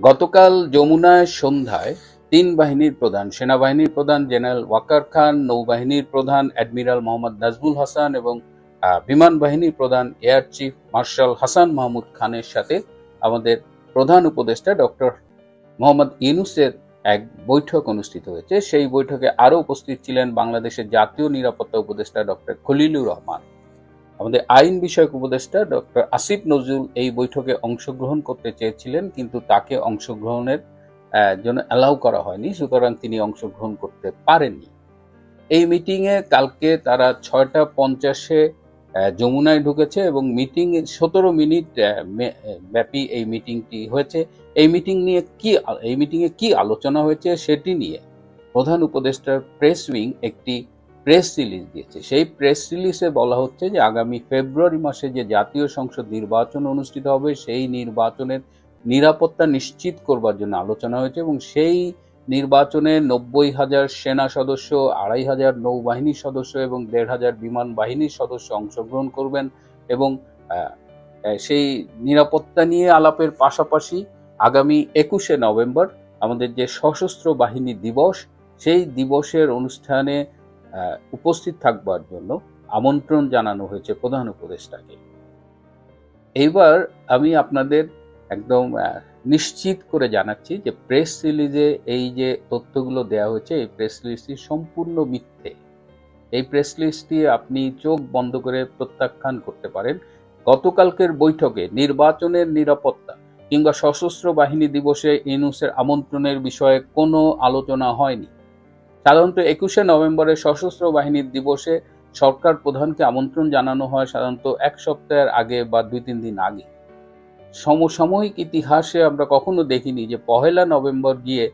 গতকাল যমুনায় সন্ধ্যায় তিন বাহিনীর প্রধান, সেনাবাহিনীর প্রধান জেনারেল ওয়াকার খান, নৌবাহিনীর প্রধান অ্যাডমিরাল মোহাম্মদ নাজমুল হাসান এবং বিমান বাহিনীর প্রধান air chief marshal Hasan Mahmud খানের সাথে আমাদের প্রধান উপদেষ্টা ডক্টর মোহাম্মদ ইউনূসের এক বৈঠক অনুষ্ঠিত হয়েছে। সেই বৈঠকে আরও উপস্থিত ছিলেন বাংলাদেশের জাতীয় নিরাপত্তা উপদেষ্টা ডক্টর খলিলুর রহমান। আমাদের আইন বিষয়ক উপদেষ্টা ডক্টর আসিফ নজরুল এই বৈঠকে অংশগ্রহণ করতে চেয়েছিলেন, কিন্তু তাকে অংশগ্রহণের জন্য অ্যালাউ করা হয়নি, সুতরাং তিনি অংশগ্রহণ করতে পারেননি। এই মিটিংয়ে কালকে তারা 6টা 50-এ যমুনায় ঢুকেছে এবং মিটিং 17 মিনিট ব্যাপী এই মিটিংটি হয়েছে। এই মিটিংয়ে কি আলোচনা হয়েছে সেটি নিয়ে প্রধান উপদেষ্টার প্রেস উইং একটি প্রেস রিলিজ দিয়েছে। সেই প্রেস রিলিজে বলা হচ্ছে যে আগামী ফেব্রুয়ারি মাসে যে জাতীয় সংসদ নির্বাচন অনুষ্ঠিত হবে সেই নির্বাচনের নিরাপত্তা নিশ্চিত করবার জন্য আলোচনা হয়েছে এবং সেই নির্বাচনে 90,000 সেনা সদস্য, 2,500 নৌবাহিনীর সদস্য এবং 1,500 বিমান বাহিনীর সদস্য অংশগ্রহণ করবেন এবং সেই নিরাপত্তা নিয়ে আলাপের পাশাপাশি আগামী 21শে নভেম্বর আমাদের যে সশস্ত্র বাহিনী দিবস, সেই দিবসের অনুষ্ঠানে উপস্থিত থাকবার জন্য আমন্ত্রণ জানানো হয়েছে প্রধান উপদেষ্টাকে। এইবার আমি আপনাদের একদম নিশ্চিত করে জানাচ্ছি যে প্রেস রিলিজে এই যে তথ্যগুলো দেওয়া হয়েছে এই প্রেস রিলিজটি সম্পূর্ণ মিথ্যে। এই প্রেস রিলিজটি আপনি চোখ বন্ধ করে প্রত্যাখ্যান করতে পারেন। গতকালকের বৈঠকে নির্বাচনের নিরাপত্তা কিংবা সশস্ত্র বাহিনী দিবসে ইউনূসের আমন্ত্রণের বিষয়ে কোনো আলোচনা হয়নি। সাধারণত 21শে নভেম্বরের সশস্ত্র বাহিনীর দিবসে সরকার প্রধানকে আমন্ত্রণ জানানো হয় সাধারণত এক সপ্তাহের আগে বা 2-3 দিন আগে। সমসাময়িক ইতিহাসে আমরা কখনো দেখিনি যে 1 নভেম্বর গিয়ে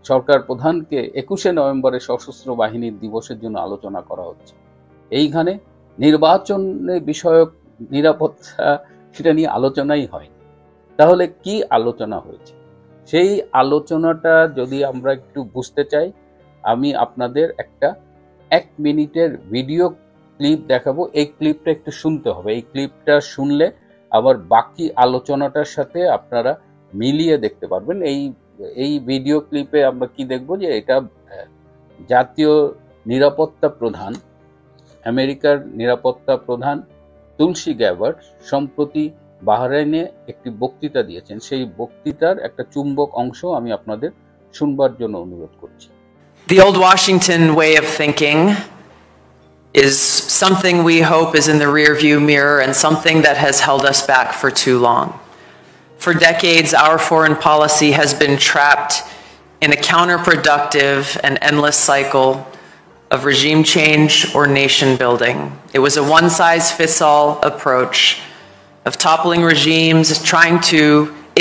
সরকার প্রধানকে 21শে নভেম্বরের সশস্ত্র বাহিনীর দিবসের জন্য আলোচনা করা হচ্ছে। এইখানে নির্বাচনের বিষয়ক নিরাপত্তা সেটা নিয়ে আলোচনাই হয়নি। তাহলে কি আলোচনা হয়েছে? সেই আলোচনাটা যদি আমরা একটু বুঝতে চাই, আমি আপনাদের একটা 1 মিনিটের ভিডিও ক্লিপ দেখাবো। এই ক্লিপটা একটু শুনতে হবে। এই ক্লিপটা শুনলে আবার বাকি আলোচনাটার সাথে আপনারা মিলিয়ে দেখতে পারবেন। এই ভিডিও ক্লিপে আমরা কি দেখব যে এটা জাতীয় নিরাপত্তা প্রধান, আমেরিকার নিরাপত্তা প্রধান তুলসী গ্যাবার্ড সম্প্রতি বাহরাইনে একটি বক্তৃতা দিয়েছেন। সেই বক্তৃতার একটা চুম্বক অংশ আমি আপনাদের শুনবার জন্য অনুরোধ করছি। The old Washington way of thinking is something we hope is in the rearview mirror and something that has held us back for too long. For decades, our foreign policy has been trapped in a counterproductive and endless cycle of regime change or nation building. It was a one-size-fits-all approach of toppling regimes, trying to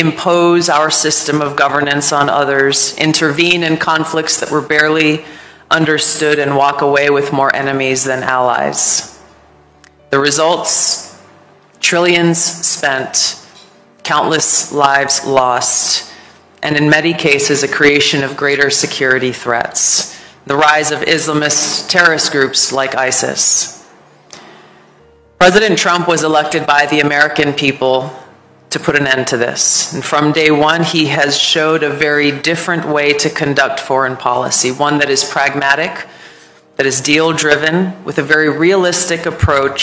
impose our system of governance on others, intervene in conflicts that were barely understood, and walk away with more enemies than allies. The results: trillions spent, countless lives lost, and in many cases a creation of greater security threats. The rise of Islamist terrorist groups like ISIS. President Trump was elected by the American people to put an end to this. And from day one, he has showed a very different way to conduct foreign policy, one that is pragmatic, that is deal-driven, with a very realistic approach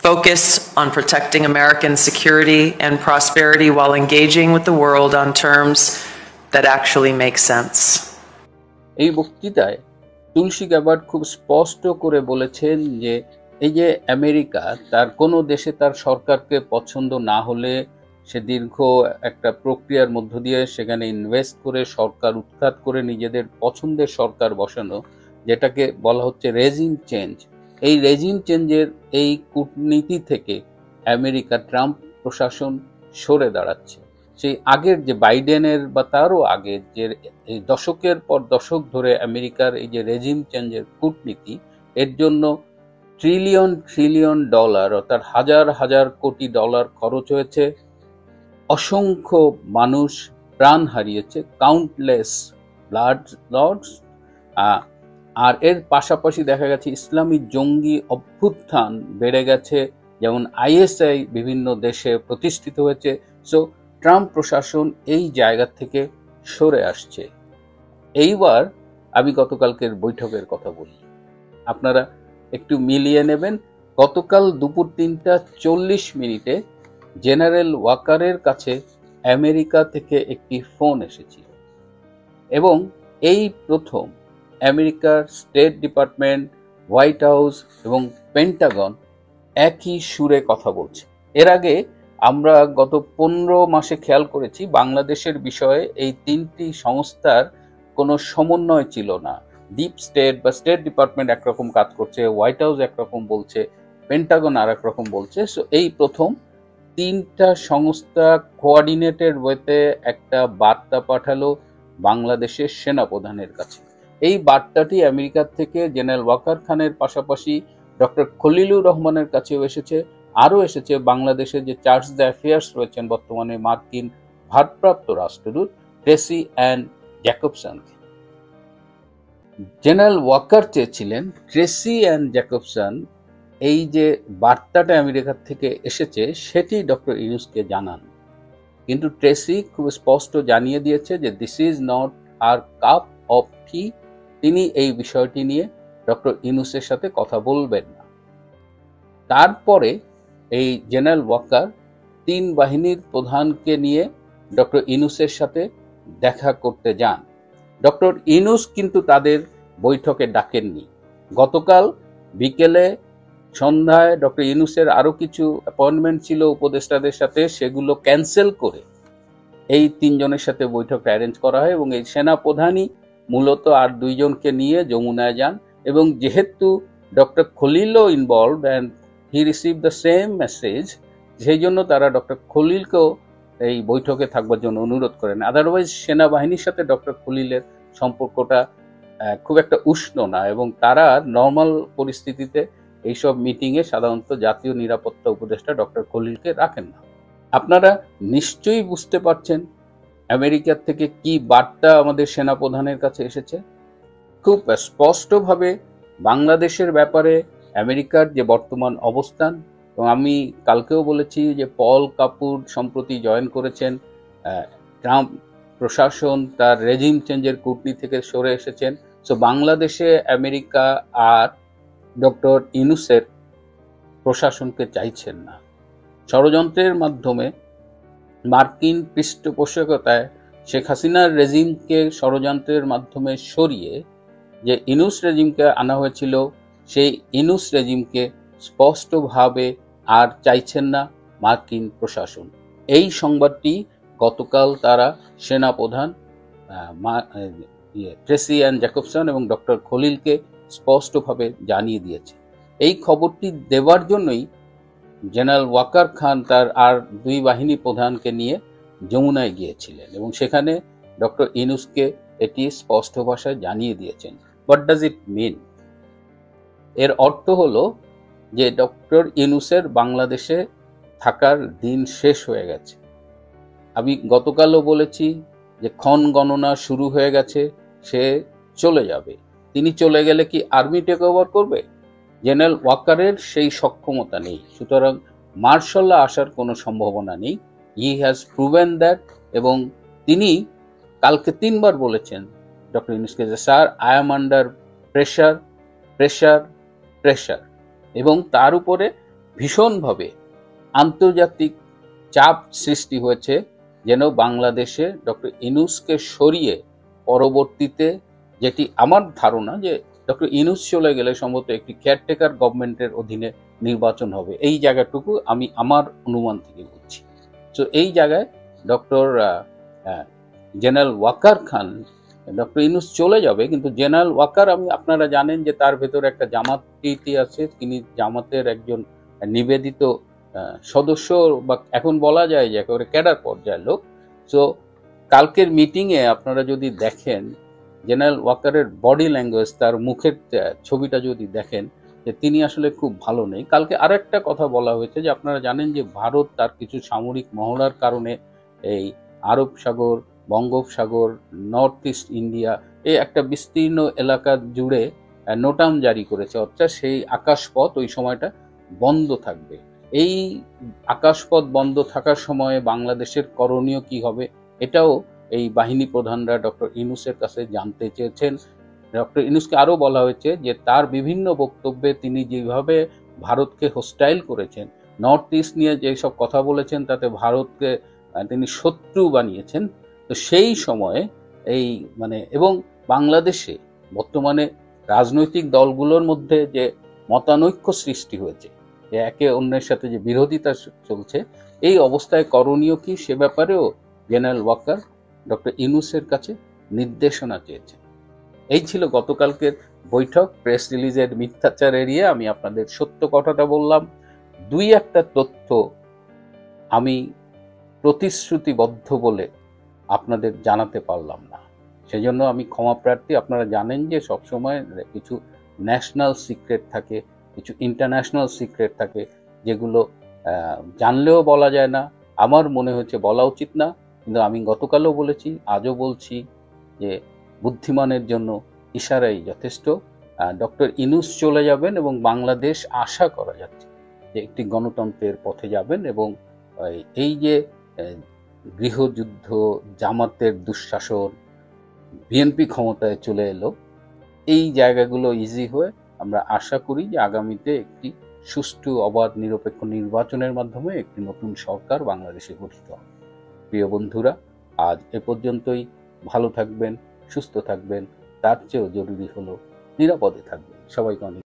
focused on protecting American security and prosperity while engaging with the world on terms that actually make sense. এই বক্তৃতায় তুলসী Gabbard খুব স্পষ্ট করে বলেছেন যে এই যে America তার কোনো দেশে তার সরকারকে পছন্দ না হলে সে দীর্ঘ একটা প্রক্রিয়ার মধ্য দিয়ে সেখানে ইনভেস্ট করে সরকার উৎখাত করে নিজেদের পছন্দের সরকার বসানো, যেটাকে বলা হচ্ছে রেজিম চেঞ্জ। এই রেজিম চেঞ্জের এই কূটনীতি থেকে আমেরিকা ট্রাম্প প্রশাসন সরে দাঁড়াচ্ছে। সেই আগের যে বাইডেনের বা তারও আগে যে এই দশকের পর দশক ধরে আমেরিকার এই যে রেজিম চেঞ্জের কূটনীতি, এর জন্য ট্রিলিয়ন ডলার অর্থাৎ হাজার হাজার কোটি ডলার খরচ হয়েছে। অসংখ্য মানুষ প্রাণ হারিয়েছে, কাউন্টলেস ব্লাড লস। আর এর পাশাপাশি দেখা গেছে ইসলামী জঙ্গি অভ্যুত্থান বেড়ে গেছে, যেমন আইএসআই বিভিন্ন দেশে প্রতিষ্ঠিত হয়েছে। সো ট্রাম্প প্রশাসন এই জায়গা থেকে সরে আসছে। এইবার আমি গতকালকের বৈঠকের কথা বলি, আপনারা একটু মিলিয়ে নেবেন। গতকাল দুপুর 3টা 40 মিনিটে জেনারেল ওয়াকারের কাছে আমেরিকা থেকে একটি ফোন এসেছিল এবং এই প্রথম আমেরিকার স্টেট ডিপার্টমেন্ট, হোয়াইট হাউস এবং পেন্টাগন একই সুরে কথা বলছে। এর আগে আমরা গত 15 মাসে খেয়াল করেছি বাংলাদেশের বিষয়ে এই তিনটি সংস্থার কোনো সমন্বয় ছিল না। ডিপ স্টেট বা স্টেট ডিপার্টমেন্ট একরকম কাজ করছে, হোয়াইট হাউস একরকম বলছে, পেন্টাগন আর একরকম বলছে। সো এই প্রথম তিনটা সংস্থা কোঅর্ডিনেটেড ওয়েতে একটা বার্তা পাঠালো বাংলাদেশের সেনাপ্রধানের কাছে। এই বার্তাটি আমেরিকার থেকে জেনারেল ওয়াকার খানের পাশাপাশি ডক্টর খলিলুর রহমানের কাছেও এসেছে, আরও এসেছে বাংলাদেশের যে চার্জ দ্য অ্যাফেয়ার্স রয়েছেন বর্তমানে মার্কিন ভারপ্রাপ্ত রাষ্ট্রদূত Tracy Ann Jacobson. General Walker চেয়েছিলেন ট্রেসি অ্যান জ্যাকবসন এই যে বার্তাটা আমেরিকার থেকে এসেছে সেটি ডক্টর ইউনুসকে জানান, কিন্তু ট্রেসি খুব স্পষ্ট জানিয়ে দিয়েছে যে this is not our cup of tea. তিনি এই বিষয়টি নিয়ে ডক্টর ইউনুসের সাথে কথা বলবেন না। তারপরে এই জেনারেল ওয়াকার তিন বাহিনীর প্রধানকে নিয়ে ডক্টর ইউনুসের সাথে দেখা করতে যান। ডক্টর ইউনুস কিন্তু তাদের বৈঠকে ডাকেননি। গতকাল বিকেলে সন্ধ্যায় ডক্টর ইউনুসের আরও কিছু অ্যাপয়েন্টমেন্ট ছিল উপদেষ্টাদের সাথে, সেগুলো ক্যান্সেল করে এই তিনজনের সাথে বৈঠকটা অ্যারেঞ্জ করা হয় এবং এই সেনাপ্রধানই মূলত আর দুইজনকে নিয়ে যমুনায় যান। এবং যেহেতু ডক্টর খলিলও involved and he receive the same message, সেই জন্য তারা ডক্টর খলিলকেও এই বৈঠকে থাকবার জন্য অনুরোধ করেন। আদারওয়াইজ সেনাবাহিনীর সাথে ডক্টর খলিলের সম্পর্কটা খুব একটা উষ্ণ না এবং তারা নর্মাল পরিস্থিতিতে এইসব মিটিংয়ে সাধারণত জাতীয় নিরাপত্তা উপদেষ্টা ডক্টর খলিলকে রাখেন না। আপনারা নিশ্চয়ই বুঝতে পারছেন আমেরিকার থেকে কি বার্তা আমাদের সেনাপ্রধানের কাছে এসেছে। খুব স্পষ্টভাবে বাংলাদেশের ব্যাপারে আমেরিকার যে বর্তমান অবস্থান, এবং আমি কালকেও বলেছি যে পল কাপুর সম্প্রতি জয়েন করেছেন, ট্রাম্প প্রশাসন তার রেজিম চেঞ্জের কূটনীতি থেকে সরে এসেছেন। সো বাংলাদেশে আমেরিকা আর ডক্টর ইউনুসের প্রশাসনকে চাইছেন না। ষড়যন্ত্রের মাধ্যমে মার্কিন পৃষ্ঠপোষকতায় শেখ হাসিনার রেজিমকে ষড়যন্ত্রের মাধ্যমে সরিয়ে যে ইউনুস রেজিমকে আনা হয়েছিল, সেই ইউনুস রেজিমকে স্পষ্টভাবে আর চাইছেন না মার্কিন প্রশাসন। এই সংবাদটি গতকাল তারা সেনাপ্রধান ট্রেসি অ্যান জ্যাকবসন এবং ডক্টর খলিলকে স্পষ্টভাবে জানিয়ে দিয়েছে। এই খবরটি দেওয়ার জন্যই জেনারেল ওয়াকার খান তার আর দুই বাহিনী প্রধানকে নিয়ে যমুনায় গিয়েছিলেন এবং সেখানে ডক্টর ইউনুসকে এটি স্পষ্ট ভাষায় জানিয়ে দিয়েছেন। হোয়াট ডাজ ইট মিন? এর অর্থ হলো যে ডক্টর ইউনুসের বাংলাদেশে থাকার দিন শেষ হয়ে গেছে। আমি গতকালও বলেছি যে ক্ষণ গণনা শুরু হয়ে গেছে, সে চলে যাবে। তিনি চলে গেলে কি আর্মি টেক ওভার করবে? জেনারেল ওয়াকারের সেই সক্ষমতা নেই, সুতরাং মার্শাল ল আসার কোনো সম্ভাবনা নেই। He has proven that. এবং তিনি কালকে 3বার বলেছেন ডক্টর ইউনুসকে যে sir I am under pressure pressure pressure, এবং তার উপরে ভীষণভাবে আন্তর্জাতিক চাপ সৃষ্টি হয়েছে যেন বাংলাদেশে ডক্টর ইউনুসকে সরিয়ে পরবর্তীতে, যেটি আমার ধারণা যে ডক্টর ইউনুস চলে গেলে সম্ভবত একটি কেয়ারটেকার গভর্নমেন্টের অধীনে নির্বাচন হবে, এই জায়গাটুকু আমি আমার অনুমান থেকে বলছি। তো এই জায়গায় ডক্টর জেনারেল ওয়াকার খান, ডক্টর ইউনুস চলে যাবে কিন্তু জেনারেল ওয়াকার, আপনারা জানেন যে তার ভেতরে একটা জামাত প্রীতি আছে, তিনি জামাতের একজন নিবেদিত সদস্য বা এখন বলা যায় যে একেবারে ক্যাডার পর্যায়ের লোক। সো কালকের মিটিংয়ে আপনারা যদি দেখেন জেনারেল ওয়াকারের বডি ল্যাঙ্গুয়েজ, তার মুখের ছবিটা যদি দেখেন যে তিনি আসলে খুব ভালো নেই। কালকে আরেকটা কথা বলা হয়েছে যে আপনারা জানেন যে ভারত তার কিছু সামরিক মহড়ার কারণে এই আরব সাগর, বঙ্গোপসাগর, নর্থ ইস্ট ইন্ডিয়া এই একটা বিস্তীর্ণ এলাকা জুড়ে নোটাম জারি করেছে, অর্থাৎ সেই আকাশপথ ওই সময়টা বন্ধ থাকবে। এই আকাশপথ বন্ধ থাকার সময়ে বাংলাদেশের করণীয় কি হবে, এটাও এই বাহিনী প্রধানরা ডক্টর ইউনূসের কাছে জানতে চেয়েছেন। ডক্টর ইউনূসকে আরও বলা হয়েছে যে তার বিভিন্ন বক্তব্যে তিনি যেভাবে ভারতকে হোস্টাইল করেছেন, নর্থ ইস্ট নিয়ে যেসব কথা বলেছেন তাতে ভারতকে তিনি শত্রু বানিয়েছেন। তো সেই সময়ে এই এবং বাংলাদেশে বর্তমানে রাজনৈতিক দলগুলোর মধ্যে যে মতানৈক্য সৃষ্টি হয়েছে, যে একে অন্যের সাথে যে বিরোধিতা চলছে, এই অবস্থায় করণীয় কি সে ব্যাপারেও জেনারেল ওয়াকার ডক্টর ইউনূসের কাছে নির্দেশনা চেয়েছেন। এই ছিল গতকালকের বৈঠক। প্রেস রিলিজের মিথ্যাচার এড়িয়ে আমি আপনাদের সত্য কথাটা বললাম। দুই একটা তথ্য আমি প্রতিশ্রুতিবদ্ধ বলে আপনাদের জানাতে পারলাম না, সেজন্য আমি ক্ষমা প্রার্থী। আপনারা জানেন যে সবসময় কিছু ন্যাশনাল সিক্রেট থাকে, কিছু ইন্টারন্যাশনাল সিক্রেট থাকে, যেগুলো জানলেও বলা যায় না। আমার মনে হচ্ছে বলা উচিত না, কিন্তু আমি গতকালও বলেছি, আজও বলছি যে বুদ্ধিমানের জন্য ইশারাই যথেষ্ট। ডক্টর ইউনূস চলে যাবেন এবং বাংলাদেশ আশা করা যাচ্ছে যে একটি গণতন্ত্রের পথে যাবেন, এবং এই যে গৃহযুদ্ধ, জামাতের দুঃশাসন, বিএনপি ক্ষমতায় চলে এলো, এই জায়গাগুলো ইজি হয়ে আমরা আশা করি যে আগামীতে একটি সুষ্ঠু, অবাধ, নিরপেক্ষ নির্বাচনের মাধ্যমে একটি নতুন সরকার বাংলাদেশে গঠিত হবে। প্রিয় বন্ধুরা, আজ এ পর্যন্তই। ভালো থাকবেন, সুস্থ থাকবেন, তার চেয়েও জরুরি হলো নিরাপদে থাকবেন। সবাইকে অনেক